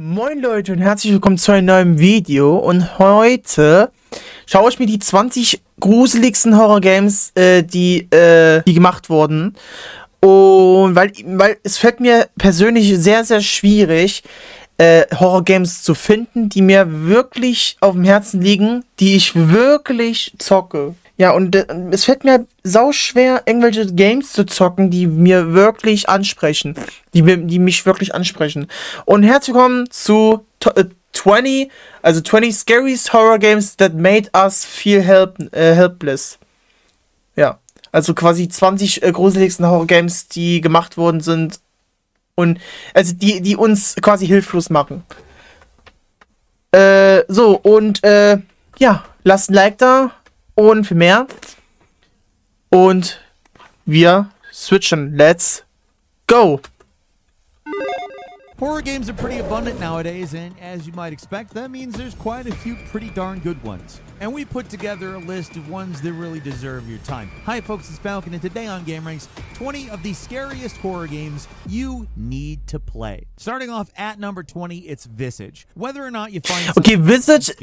Moin Leute und herzlich willkommen zu einem neuen Video und heute schaue ich mir die 20 gruseligsten Horror-Games, die gemacht wurden, und weil es fällt mir persönlich sehr, sehr schwierig, Horror-Games zu finden, die mir wirklich auf dem Herzen liegen, die ich wirklich zocke. Ja, und es fällt mir sau schwer, irgendwelche Games zu zocken, die mir wirklich ansprechen. Die mich wirklich ansprechen. Und herzlich willkommen zu 20 Scariest Horror Games that made us feel helpless. Ja, also quasi 20 gruseligsten Horror Games, die gemacht worden sind. Und also die uns quasi hilflos machen. Ja, lasst ein Like da. Und für mehr. Und wir switchen. Let's go. Horror games are pretty abundant nowadays, and as you might expect, that means there's quite a few pretty darn good ones. And we put together a list of ones that really deserve your time. Hi folks, it's Falcon, and today on GameRanks, 20 of the scariest horror games you need to play. Starting off at number 20, it's Visage. Whether or not you find okay, Visage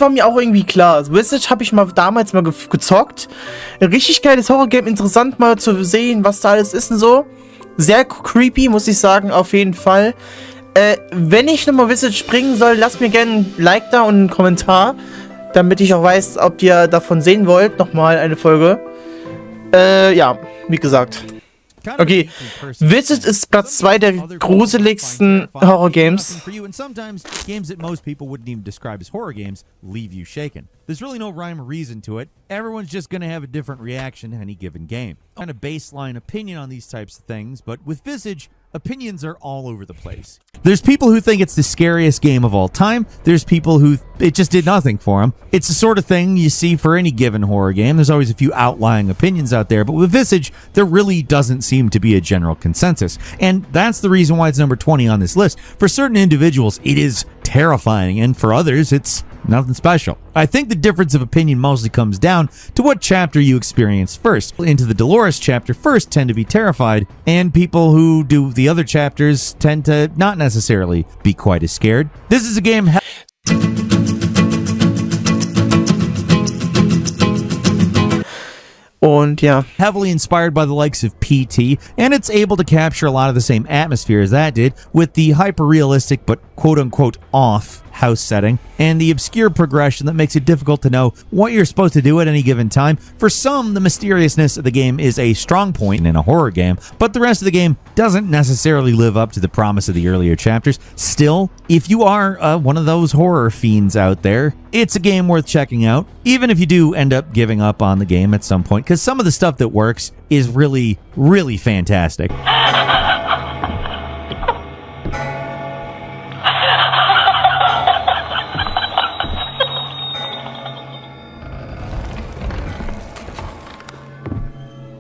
war mir auch irgendwie klar. Visage habe ich damals mal gezockt. Ein richtig geiles Horror-Game, interessant mal zu sehen, was da alles ist und so. Sehr creepy, muss ich sagen, auf jeden Fall. Wenn ich nochmal Visage bringen soll, lasst mir gerne ein Like da und einen Kommentar, damit ich auch weiß, ob ihr davon sehen wollt. Nochmal eine Folge. Ja, wie gesagt. Okay, Visage ist Platz 2 der gruseligsten Horror-Games. There's really no rhyme or reason to it. Everyone's just going to have a different reaction to any given game. Kind of baseline opinion on these types of things, but with Visage, opinions are all over the place. There's people who think it's the scariest game of all time. There's people who it just did nothing for them. It's the sort of thing you see for any given horror game. There's always a few outlying opinions out there, but with Visage, there really doesn't seem to be a general consensus. And that's the reason why it's number 20 on this list. For certain individuals, it is terrifying, and for others, it's nothing special. I think the difference of opinion mostly comes down to what chapter you experience first. Into the Dolores chapter first tend to be terrified, and people who do the other chapters tend to not necessarily be quite as scared. This is a game und ja, heavily inspired by the likes of PT, and it's able to capture a lot of the same atmosphere as that did, with the hyper-realistic but quote-unquote off house setting, and the obscure progression that makes it difficult to know what you're supposed to do at any given time. For some, the mysteriousness of the game is a strong point in a horror game, but the rest of the game doesn't necessarily live up to the promise of the earlier chapters. Still, if you are one of those horror fiends out there, it's a game worth checking out, even if you do end up giving up on the game at some point, because some of the stuff that works is really, really fantastic.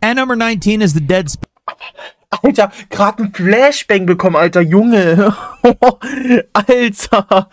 At number 19 is the Dead Space. Alter, gerade ein Flashbang bekommen, alter Junge. Alter.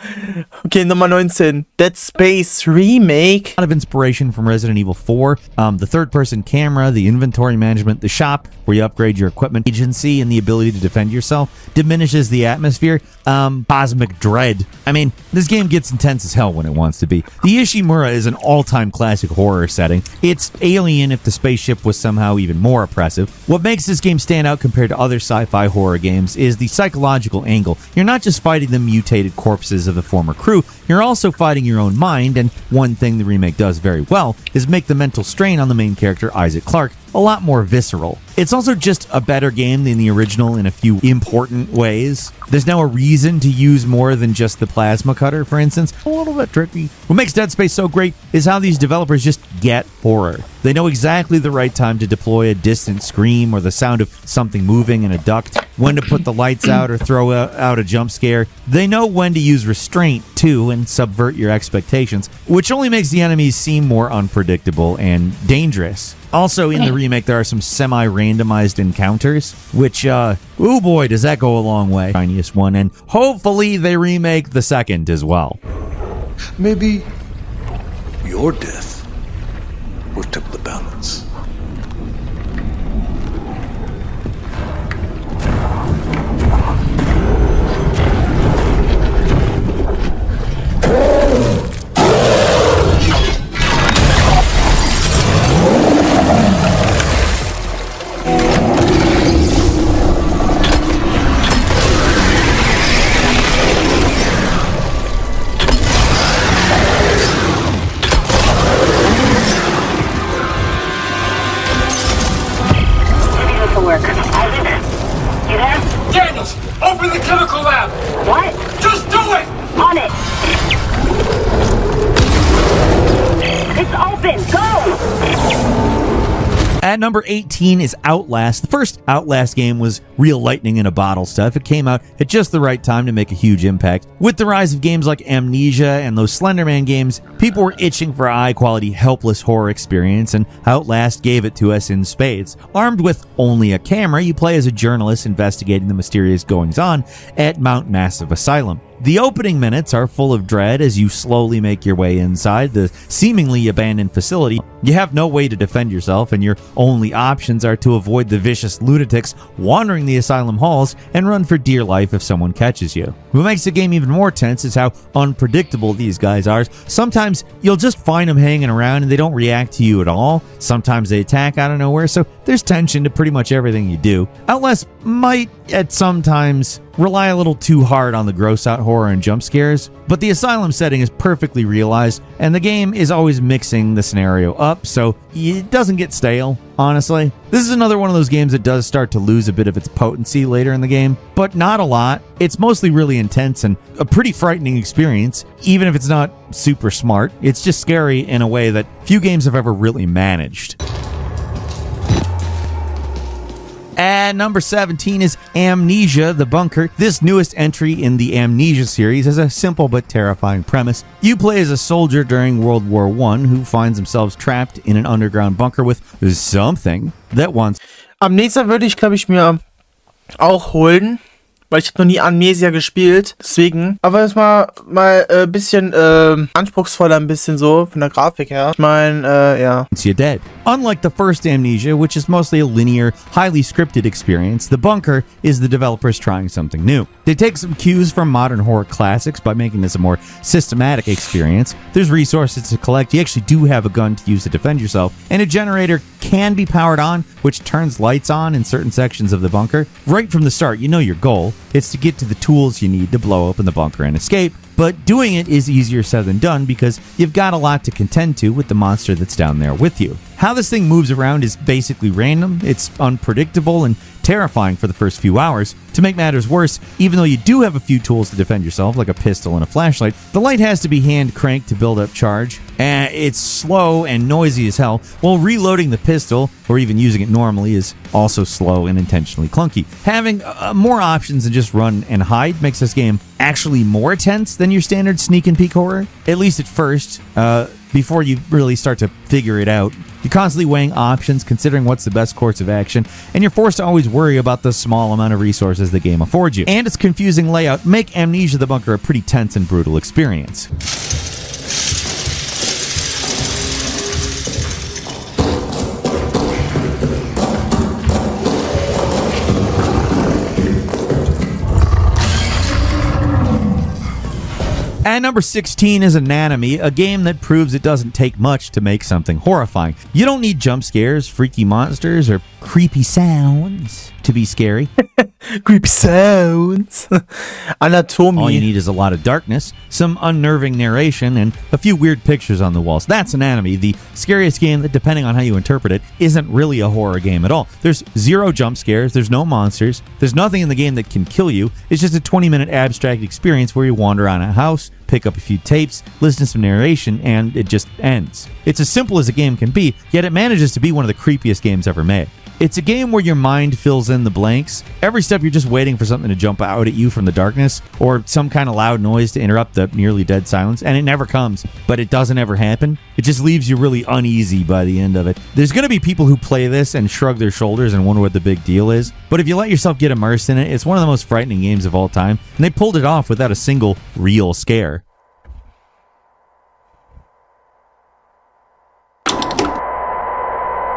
Okay, Nummer 19. Dead Space Remake. A lot of inspiration from Resident Evil 4. The third-person camera, the inventory management, the shop where you upgrade your equipment, agency, and the ability to defend yourself diminishes the atmosphere. Cosmic dread. I mean, this game gets intense as hell when it wants to be. The Ishimura is an all-time classic horror setting. It's alien if the spaceship was somehow even more oppressive. What makes this game stand out compared to other sci-fi horror games is the psychological angle. You're not just fighting the mutated corpses of the former crew, you're also fighting your own mind, and one thing the remake does very well is make the mental strain on the main character, Isaac Clarke, a lot more visceral. It's also just a better game than the original in a few important ways. There's now a reason to use more than just the plasma cutter, for instance. A little bit tricky. What makes Dead Space so great is how these developers just get horror. They know exactly the right time to deploy a distant scream or the sound of something moving in a duct, when to put the lights out or throw out a jump scare. They know when to use restraint, too, and subvert your expectations, which only makes the enemies seem more unpredictable and dangerous. Also, in the remake, there are some semi-randomized encounters, which, oh boy, does that go a long way. Tiniest one, and hopefully they remake the second as well. Maybe your death will tip the balance. At number 18 is Outlast. The first Outlast game was real lightning in a bottle stuff. It came out at just the right time to make a huge impact. With the rise of games like Amnesia and those Slender Man games, people were itching for a high-quality, helpless horror experience, and Outlast gave it to us in spades. Armed with only a camera, you play as a journalist investigating the mysterious goings-on at Mount Massive Asylum. The opening minutes are full of dread as you slowly make your way inside the seemingly abandoned facility. You have no way to defend yourself, and your only options are to avoid the vicious lunatics wandering the asylum halls and run for dear life if someone catches you. What makes the game even more tense is how unpredictable these guys are. Sometimes you'll just find them hanging around and they don't react to you at all. Sometimes they attack out of nowhere, so there's tension to pretty much everything you do. Outlast might, at some times, rely a little too hard on the gross-out horror and jump scares, but the asylum setting is perfectly realized, and the game is always mixing the scenario up, so it doesn't get stale, honestly. This is another one of those games that does start to lose a bit of its potency later in the game, but not a lot. It's mostly really intense and a pretty frightening experience, even if it's not super smart. It's just scary in a way that few games have ever really managed. At number 17 is Amnesia: The Bunker. This newest entry in the Amnesia series has a simple but terrifying premise. You play as a soldier during World War I who finds themselves trapped in an underground bunker with something that wants... Amnesia würde ich, glaube ich, mir auch holen, weil ich habe noch nie Amnesia gespielt, deswegen. Aber das mal ein bisschen anspruchsvoller, ein bisschen so, von der Grafik her. Ich meine, ja. You're dead. Unlike the first Amnesia, which is mostly a linear, highly scripted experience, The Bunker is the developers trying something new. They take some cues from modern horror classics by making this a more systematic experience. There's resources to collect, you actually do have a gun to use to defend yourself, and a generator can be powered on, which turns lights on in certain sections of the bunker. Right from the start, you know your goal. It's to get to the tools you need to blow open the bunker and escape, but doing it is easier said than done because you've got a lot to contend to with the monster that's down there with you. How this thing moves around is basically random, it's unpredictable, and terrifying for the first few hours. To make matters worse, even though you do have a few tools to defend yourself, like a pistol and a flashlight, the light has to be hand cranked to build up charge, and it's slow and noisy as hell, while reloading the pistol, or even using it normally, is also slow and intentionally clunky. Having more options than just run and hide makes this game actually more tense than your standard sneak and peek horror, at least at first, before you really start to figure it out. You're constantly weighing options, considering what's the best course of action, and you're forced to always worry about the small amount of resources the game affords you. And its confusing layout make Amnesia: The Bunker a pretty tense and brutal experience. At number 16 is Anatomy, a game that proves it doesn't take much to make something horrifying. You don't need jump scares, freaky monsters, or creepy sounds to be scary. Creepy sounds. Anatomy. All you need is a lot of darkness, some unnerving narration, and a few weird pictures on the walls. That's Anatomy, the scariest game that, depending on how you interpret it, isn't really a horror game at all. There's zero jump scares, there's no monsters, there's nothing in the game that can kill you. It's just a 20-minute abstract experience where you wander around a house, pick up a few tapes, listen to some narration, and it just ends. It's as simple as a game can be, yet it manages to be one of the creepiest games ever made. It's a game where your mind fills in the blanks. Every step you're just waiting for something to jump out at you from the darkness, or some kind of loud noise to interrupt the nearly dead silence, and it never comes, but it doesn't ever happen. It just leaves you really uneasy by the end of it. There's going to be people who play this and shrug their shoulders and wonder what the big deal is, but if you let yourself get immersed in it, it's one of the most frightening games of all time, and they pulled it off without a single real scare.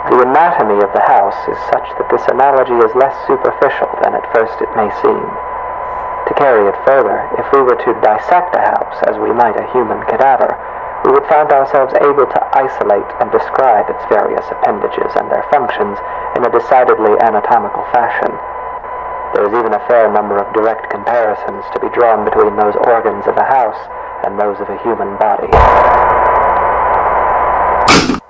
The anatomy of the house is such that this analogy is less superficial than at first it may seem. To carry it further, if we were to dissect a house as we might a human cadaver, we would find ourselves able to isolate and describe its various appendages and their functions in a decidedly anatomical fashion. There is even a fair number of direct comparisons to be drawn between those organs of a house and those of a human body.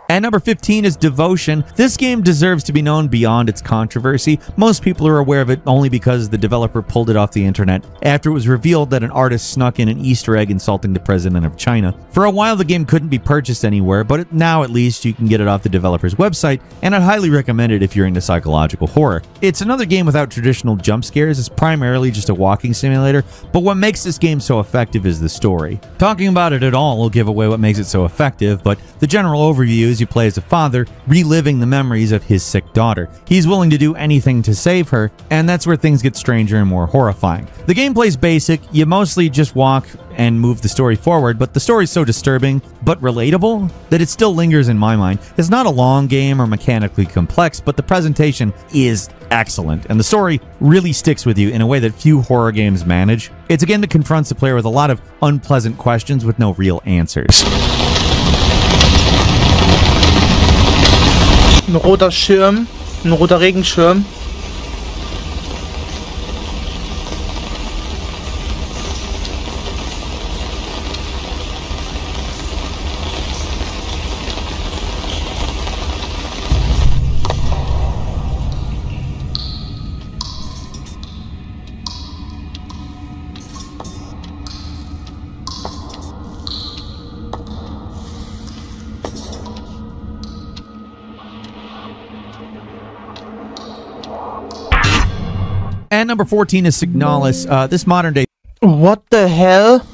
And number 15 is Devotion. This game deserves to be known beyond its controversy. Most people are aware of it only because the developer pulled it off the internet after it was revealed that an artist snuck in an Easter egg insulting the president of China. For a while, the game couldn't be purchased anywhere, but now at least you can get it off the developer's website, and I'd highly recommend it if you're into psychological horror. It's another game without traditional jump scares. It's primarily just a walking simulator, but what makes this game so effective is the story. Talking about it at all will give away what makes it so effective, but the general overview is you play as a father reliving the memories of his sick daughter. He's willing to do anything to save her, and that's where things get stranger and more horrifying. The gameplay's basic. You mostly just walk and move the story forward, but the story's so disturbing but relatable that it still lingers in my mind. It's not a long game or mechanically complex, but the presentation is excellent, and the story really sticks with you in a way that few horror games manage. It's a game that confronts the player with a lot of unpleasant questions with no real answers. Ein roter Schirm, ein roter Regenschirm. And number 14 is Signalis. This modern day... What the hell?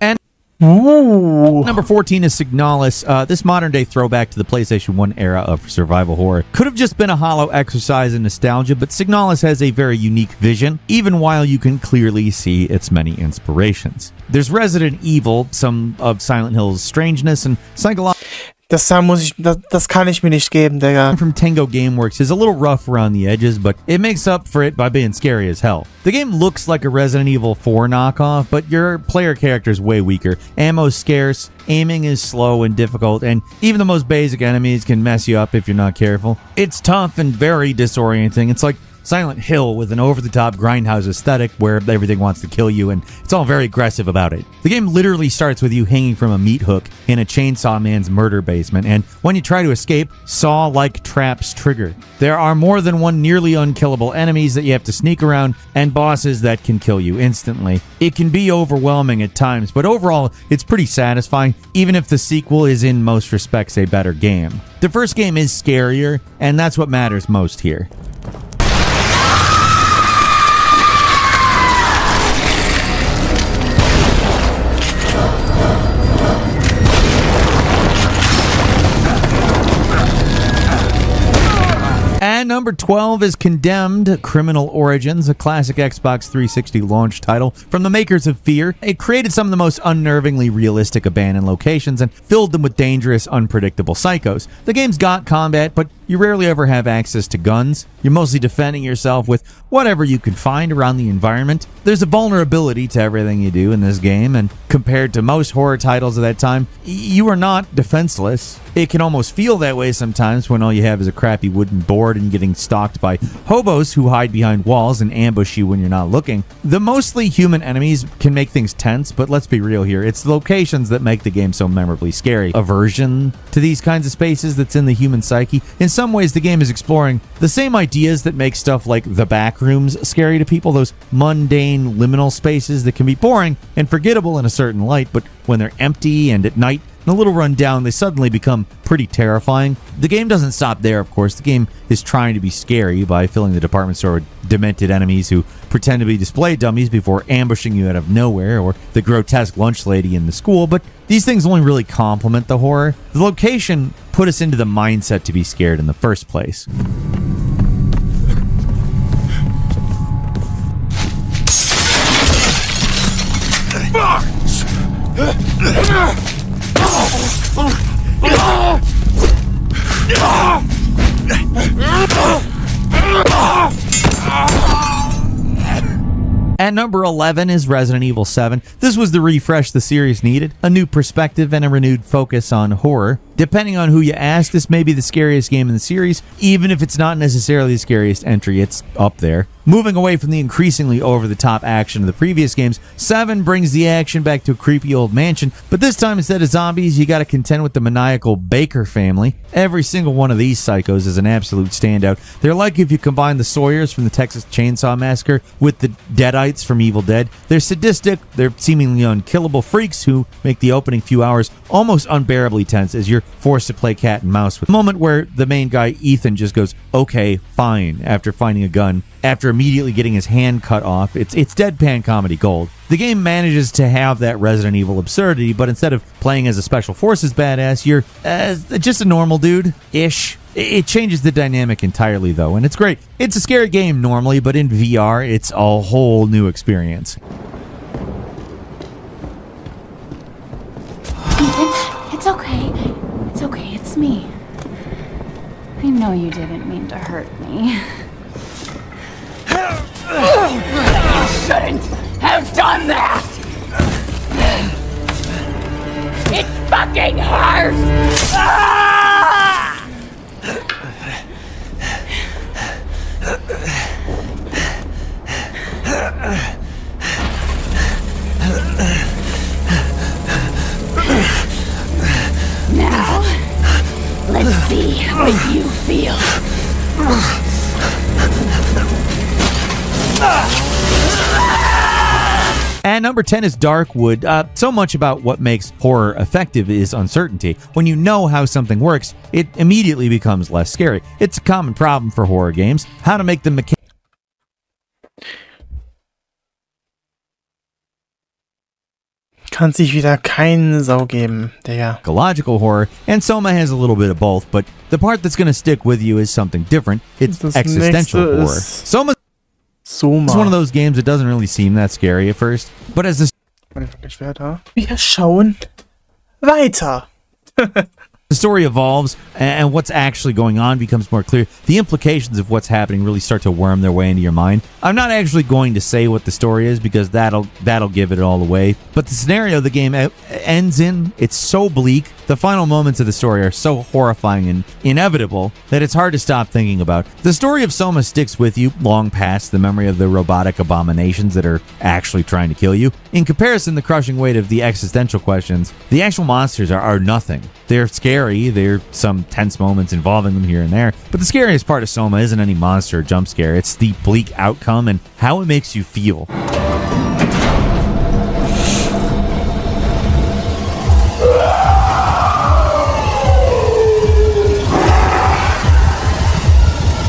And Ooh. number 14 is Signalis. This modern day throwback to the PlayStation 1 era of survival horror. Could have just been a hollow exercise in nostalgia, but Signalis has a very unique vision, even while you can clearly see its many inspirations. There's Resident Evil, some of Silent Hill's strangeness, and psychological... Das kann ich mir nicht geben, Digga. From Tango Gameworks is a little rough around the edges, but it makes up for it by being scary as hell. The game looks like a Resident Evil 4 knockoff, but your player character is way weaker. Ammo's scarce, aiming is slow and difficult, and even the most basic enemies can mess you up if you're not careful. It's tough and very disorienting. It's like Silent Hill with an over-the-top grindhouse aesthetic where everything wants to kill you, and it's all very aggressive about it. The game literally starts with you hanging from a meat hook in a Chainsaw Man's murder basement, and when you try to escape, saw-like traps trigger. There are more than one nearly unkillable enemies that you have to sneak around, and bosses that can kill you instantly. It can be overwhelming at times, but overall, it's pretty satisfying, even if the sequel is in most respects a better game. The first game is scarier, and that's what matters most here. And number 12 is Condemned: Criminal Origins, a classic Xbox 360 launch title from the makers of Fear. It created some of the most unnervingly realistic abandoned locations and filled them with dangerous, unpredictable psychos. The game's got combat, but you rarely ever have access to guns. You're mostly defending yourself with whatever you can find around the environment. There's a vulnerability to everything you do in this game, and compared to most horror titles of that time, you are not defenseless. It can almost feel that way sometimes when all you have is a crappy wooden board and getting stalked by hobos who hide behind walls and ambush you when you're not looking. The mostly human enemies can make things tense, but let's be real here. It's the locations that make the game so memorably scary. Aversion to these kinds of spaces that's in the human psyche. In some ways, the game is exploring the same ideas that make stuff like the backrooms scary to people, those mundane liminal spaces that can be boring and forgettable in a certain light, but when they're empty and at night and a little run down, they suddenly become pretty terrifying. The game doesn't stop there, of course. The game is trying to be scary by filling the department store with demented enemies who pretend to be display dummies before ambushing you out of nowhere, or the grotesque lunch lady in the school, but these things only really complement the horror. The location put us into the mindset to be scared in the first place. At number 11 is Resident Evil 7. This was the refresh the series needed, a new perspective and a renewed focus on horror. Depending on who you ask, this may be the scariest game in the series. Even if it's not necessarily the scariest entry, it's up there. Moving away from the increasingly over-the-top action of the previous games, 7 brings the action back to a creepy old mansion, but this time instead of zombies, you gotta contend with the maniacal Baker family. Every single one of these psychos is an absolute standout. They're like if you combine the Sawyers from the Texas Chainsaw Massacre with the Deadites from Evil Dead. They're sadistic, they're seemingly unkillable freaks who make the opening few hours almost unbearably tense as you're forced to play cat and mouse, with a moment where the main guy, Ethan, just goes, okay, fine, after finding a gun. After immediately getting his hand cut off, it's deadpan comedy gold. The game manages to have that Resident Evil absurdity, but instead of playing as a Special Forces badass, you're just a normal dude-ish. It changes the dynamic entirely, though, and it's great. It's a scary game normally, but in VR, it's a whole new experience. It's okay. It's okay, it's me. I know you didn't mean to hurt me. You shouldn't have done that! It fucking hurts! Ah! Now, let's see what you feel. And number 10 is Darkwood. So much about what makes horror effective is uncertainty. When you know how something works, it immediately becomes less scary. It's a common problem for horror games. How to make them Kann sich wieder keine Sau geben, Digga. psychological horror, and Soma has a little bit of both, but the part that's going to stick with you is something different. It's Das existential nächste horror. ist Soma is one of those games that doesn't really seem that scary at first, but as Wir schauen weiter. the story evolves and what's actually going on becomes more clear, the implications of what's happening really start to worm their way into your mind. I'm not actually going to say what the story is because that'll give it all away, but the scenario the game ends in, it's so bleak. The final moments of the story are so horrifying and inevitable that it's hard to stop thinking about. The story of Soma sticks with you long past the memory of the robotic abominations that are actually trying to kill you. In comparison, the crushing weight of the existential questions, the actual monsters are nothing. They're scary, there's some tense moments involving them here and there, but the scariest part of Soma isn't any monster or jump scare, it's the bleak outcome and how it makes you feel.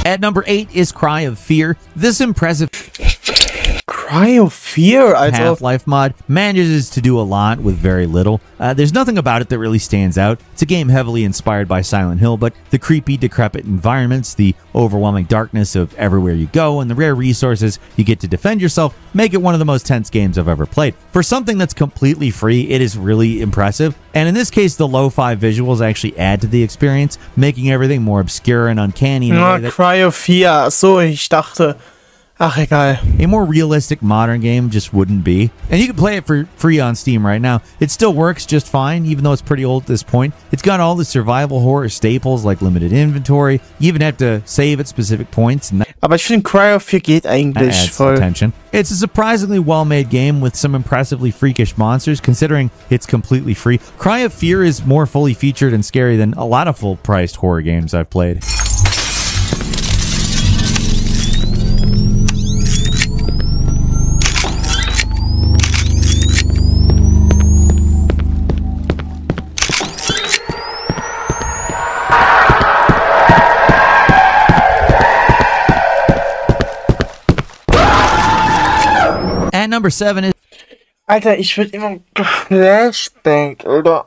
At number 8 is Cry of Fear. This impressive Cry of Fear, also. Half-Life mod manages to do a lot with very little. There's nothing about it that really stands out. It's a game heavily inspired by Silent Hill, but the creepy, decrepit environments, the overwhelming darkness of everywhere you go, and the rare resources you get to defend yourself make it one of the most tense games I've ever played. For something that's completely free, it is really impressive. And in this case, the lo-fi visuals actually add to the experience, making everything more obscure and uncanny in a way that Cry of Fear. So, ich dachte... Ach, egal. a more realistic modern game just wouldn't be. And you can play it for free on Steam right now. It still works just fine, even though it's pretty old at this point. It's got all the survival horror staples like limited inventory. You even have to save at specific points, and that Aber ich finde, Cry of Fear geht eigentlich adds voll. attention. It's a surprisingly well-made game with some impressively freakish monsters, considering it's completely free. Cry of Fear is more fully featured and scary than a lot of full-priced horror games I've played. At number 7 is Alter, ich werd immer geflashbangt, Alter.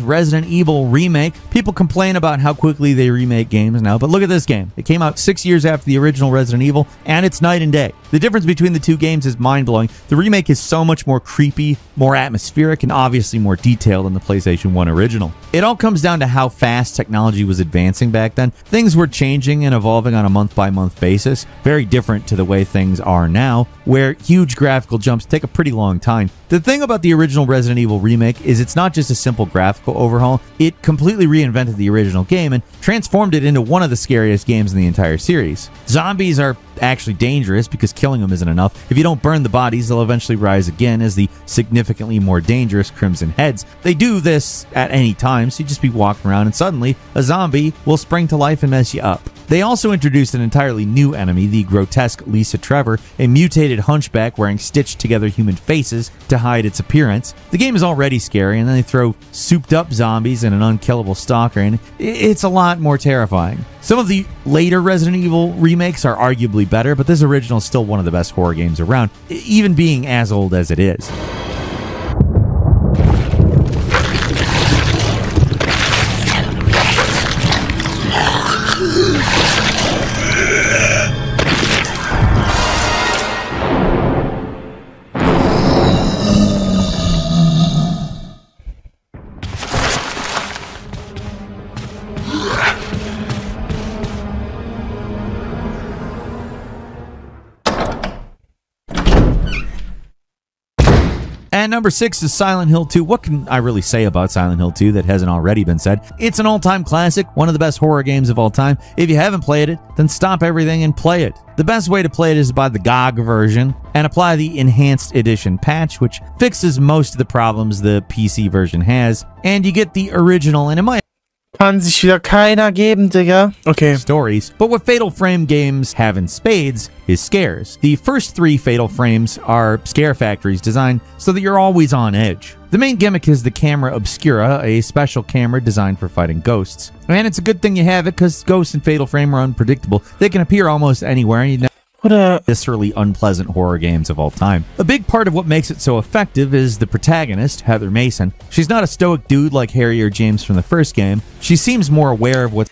Resident Evil Remake. People complain about how quickly they remake games now, but look at this game. It came out 6 years after the original Resident Evil, and it's night and day. The difference between the two games is mind-blowing. The remake is so much more creepy, more atmospheric, and obviously more detailed than the PlayStation 1 original. It all comes down to how fast technology was advancing back then. Things were changing and evolving on a month-by-month basis, very different to the way things are now, where huge graphical jumps take a pretty long time. The thing about the original Resident Evil Remake is it's not just a simple beautiful graphical overhaul. It completely reinvented the original game and transformed it into one of the scariest games in the entire series. Zombies are actually dangerous because killing them isn't enough. If you don't burn the bodies, they'll eventually rise again as the significantly more dangerous Crimson Heads. They do this at any time, so you just be walking around and suddenly a zombie will spring to life and mess you up. They also introduced an entirely new enemy, the grotesque Lisa Trevor, a mutated hunchback wearing stitched together human faces to hide its appearance. The game is already scary, and then they throw souped up zombies and an unkillable stalker, and it's a lot more terrifying. Some of the later Resident Evil remakes are arguably better, but this original is still one of the best horror games around, even being as old as it is. And number 6 is Silent Hill 2. What can I really say about Silent Hill 2 that hasn't already been said? It's an all-time classic, one of the best horror games of all time. If you haven't played it, then stop everything and play it. The best way to play it is to buy the GOG version and apply the Enhanced Edition patch, which fixes most of the problems the PC version has, and you get the original, and in my Kann sich wieder keiner geben, Digga. Okay. stories. But what Fatal Frame games have in spades is scares. The first 3 Fatal Frames are scare factories designed so that you're always on edge. The main gimmick is the Camera Obscura, a special camera designed for fighting ghosts. And it's a good thing you have it because ghosts in Fatal Frame are unpredictable. They can appear almost anywhere, and you know, viscerally unpleasant horror games of all time. A big part of what makes it so effective is the protagonist, Heather Mason. She's not a stoic dude like Harry or James from the first game. She seems more aware of what's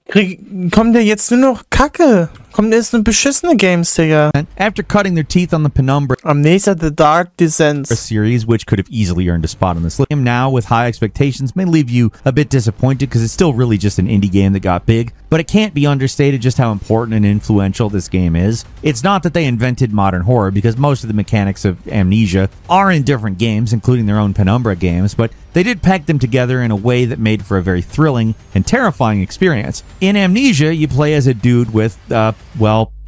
Kommt ja jetzt nur noch Kacke. Kommt jetzt nur beschissene Games, Digga. after cutting their teeth on the Penumbra Amnesia The Dark Descent. series, which could have easily earned a spot on this list. Now, with high expectations, may leave you a bit disappointed because it's still really just an indie game that got big, but it can't be understated just how important and influential this game is. It's not that they invented modern horror, because most of the mechanics of Amnesia are in different games, including their own Penumbra games, but they did pack them together in a way that made for a very thrilling and terrifying experience. In Amnesia, you play as a dude with,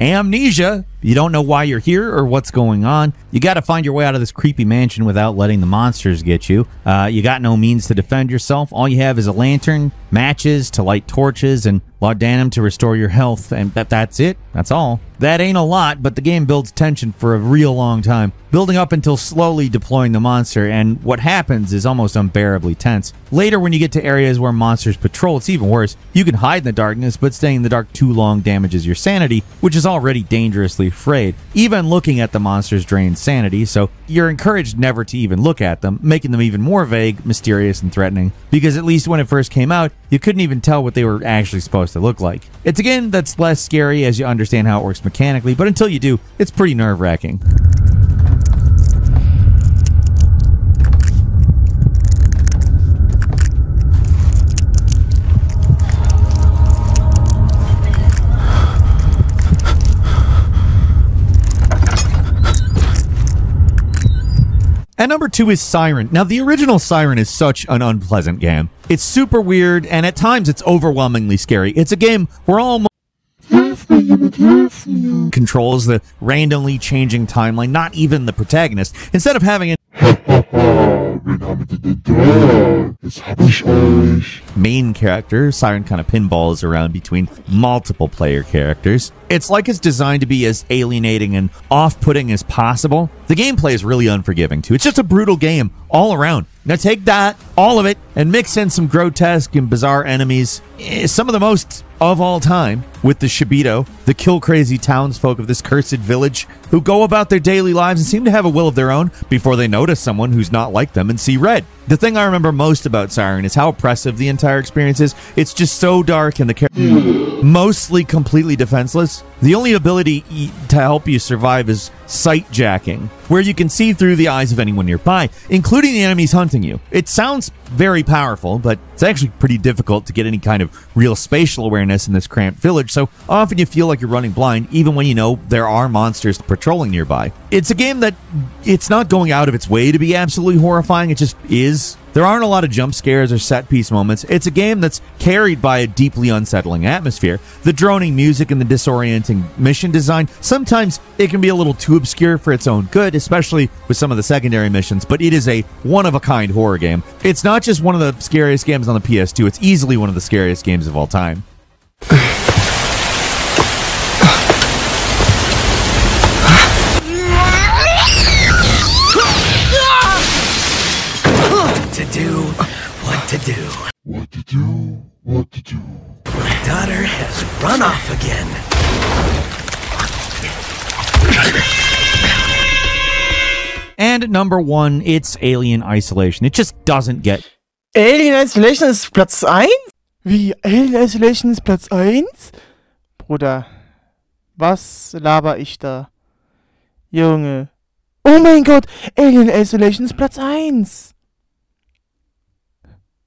amnesia. You don't know why you're here or what's going on. You got to find your way out of this creepy mansion without letting the monsters get you. You got no means to defend yourself. All you have is a lantern, matches to light torches, and laudanum to restore your health, and that's it. That's all. That ain't a lot, but the game builds tension for a real long time, building up until slowly deploying the monster, and what happens is almost unbearably tense. Later, when you get to areas where monsters patrol, it's even worse. You can hide in the darkness, but staying in the dark too long damages your sanity, which is already dangerously frayed. Even looking at the monsters drains sanity, so you're encouraged never to even look at them, making them even more vague, mysterious, and threatening, because at least when it first came out, you couldn't even tell what they were actually supposed to look like. It's a game that's less scary as you understand how it works mechanically, but until you do, it's pretty nerve-wracking. And number 2 is Siren. Now, the original Siren is such an unpleasant game. It's super weird, and at times it's overwhelmingly scary. It's a game where almost controls the randomly changing timeline, not even the protagonist. Instead of having main character, Siren kind of pinballs around between multiple player characters. It's like it's designed to be as alienating and off-putting as possible. The gameplay is really unforgiving too. It's just a brutal game all around. Now take that, all of it, and mix in some grotesque and bizarre enemies, some of the most of all time, with the Shibito, the kill-crazy townsfolk of this cursed village, who go about their daily lives and seem to have a will of their own before they notice someone who's not like them and see red. The thing I remember most about Siren is how oppressive the entire experience is. It's just so dark and the character mostly completely defenseless. The only ability to help you survive is sight jacking, where you can see through the eyes of anyone nearby, including the enemies hunting you. It sounds very powerful, but it's actually pretty difficult to get any kind of real spatial awareness in this cramped village, so often you feel like you're running blind, even when you know there are monsters patrolling nearby. It's a game that it's not going out of its way to be absolutely horrifying, it just is. There aren't a lot of jump scares or set-piece moments. It's a game that's carried by a deeply unsettling atmosphere. The droning music and the disorienting mission design, sometimes it can be a little too obscure for its own good, especially with some of the secondary missions, but it is a one-of-a-kind horror game. It's not just one of the scariest games on the PS2, it's easily one of the scariest games of all time. What to do. My daughter has run off again. And at number 1, it's Alien Isolation. It just doesn't get... Alien Isolation ist Platz 1? Wie? Alien Isolation ist Platz 1? Bruder, was laber ich da? Junge. Oh mein Gott, Alien Isolation ist Platz 1.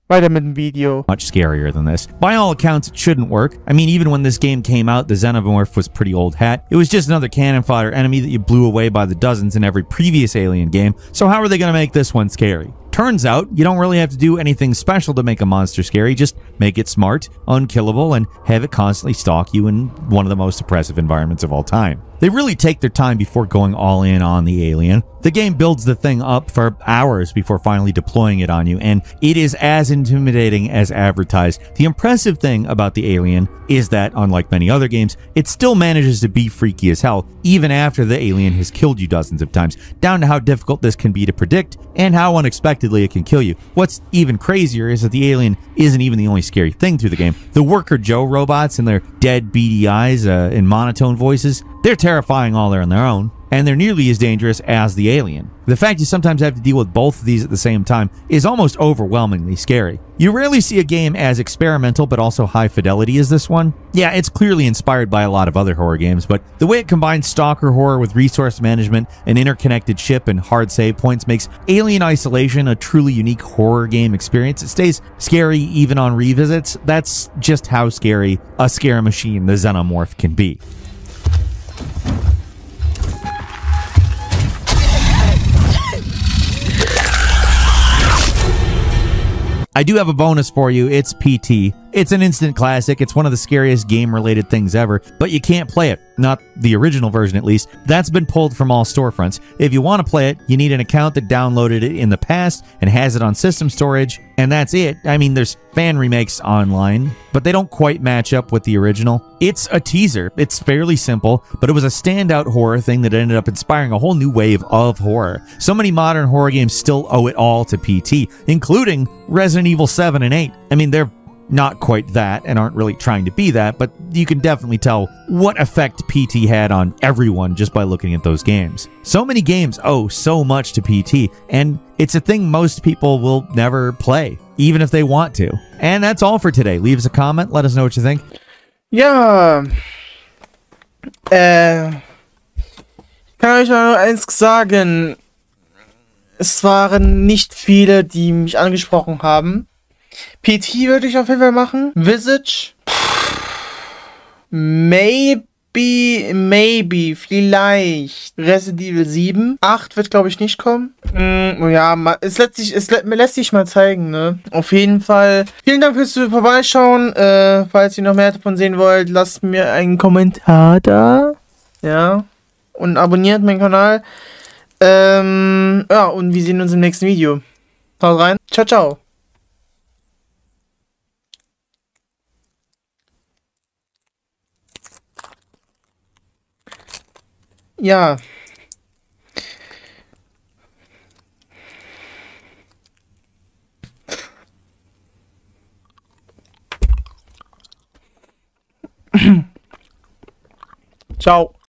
Weiter mit dem Video. Much scarier than this. By all accounts, it shouldn't work. I mean, even when this game came out, the Xenomorph was pretty old hat. It was just another cannon fodder enemy that you blew away by the dozens in every previous Alien game, so how are they going to make this one scary? Turns out, you don't really have to do anything special to make a monster scary, just make it smart, unkillable, and have it constantly stalk you in one of the most oppressive environments of all time. They really take their time before going all in on the alien. The game builds the thing up for hours before finally deploying it on you, and it is as intimidating as advertised. The impressive thing about the alien is that, unlike many other games, it still manages to be freaky as hell, even after the alien has killed you dozens of times, down to how difficult this can be to predict, and how unexpectedly it can kill you. What's even crazier is that the alien isn't even the only scary thing through the game. The Worker Joe robots and their dead beady eyes and monotone voices, they're terrifying all there on their own, and they're nearly as dangerous as the alien. The fact you sometimes have to deal with both of these at the same time is almost overwhelmingly scary. You rarely see a game as experimental but also high fidelity as this one. Yeah, it's clearly inspired by a lot of other horror games, but the way it combines stalker horror with resource management, an interconnected ship, and hard save points makes Alien Isolation a truly unique horror game experience. It stays scary even on revisits. That's just how scary a scare machine the Xenomorph can be. I do have a bonus for you. It's PT. It's an instant classic. It's one of the scariest game-related things ever, but you can't play it. Not the original version, at least. That's been pulled from all storefronts. If you want to play it, you need an account that downloaded it in the past and has it on system storage, and that's it. I mean, there's fan remakes online, but they don't quite match up with the original. It's a teaser. It's fairly simple, but it was a standout horror thing that ended up inspiring a whole new wave of horror. So many modern horror games still owe it all to PT, including Resident Evil 7 and 8. I mean, they're not quite that and aren't really trying to be that, but you can definitely tell what effect PT had on everyone just by looking at those games. So many games owe so much to PT, and it's a thing most people will never play, even if they want to. And that's all for today. Leave us a comment, let us know what you think. Ja, kann euch nur eins sagen. Es waren nicht viele, die mich angesprochen haben. PT würde ich auf jeden Fall machen. Visage. Maybe, vielleicht. Resident Evil 7. 8 wird, glaube ich, nicht kommen. Ja, es lässt sich mal zeigen, ne? Auf jeden Fall. Vielen Dank fürs Vorbeischauen. Falls ihr noch mehr davon sehen wollt, lasst mir einen Kommentar da. Ja. Und abonniert meinen Kanal. Ja, und wir sehen uns im nächsten Video. Haut rein. Ciao, ciao. Ja. Ciao.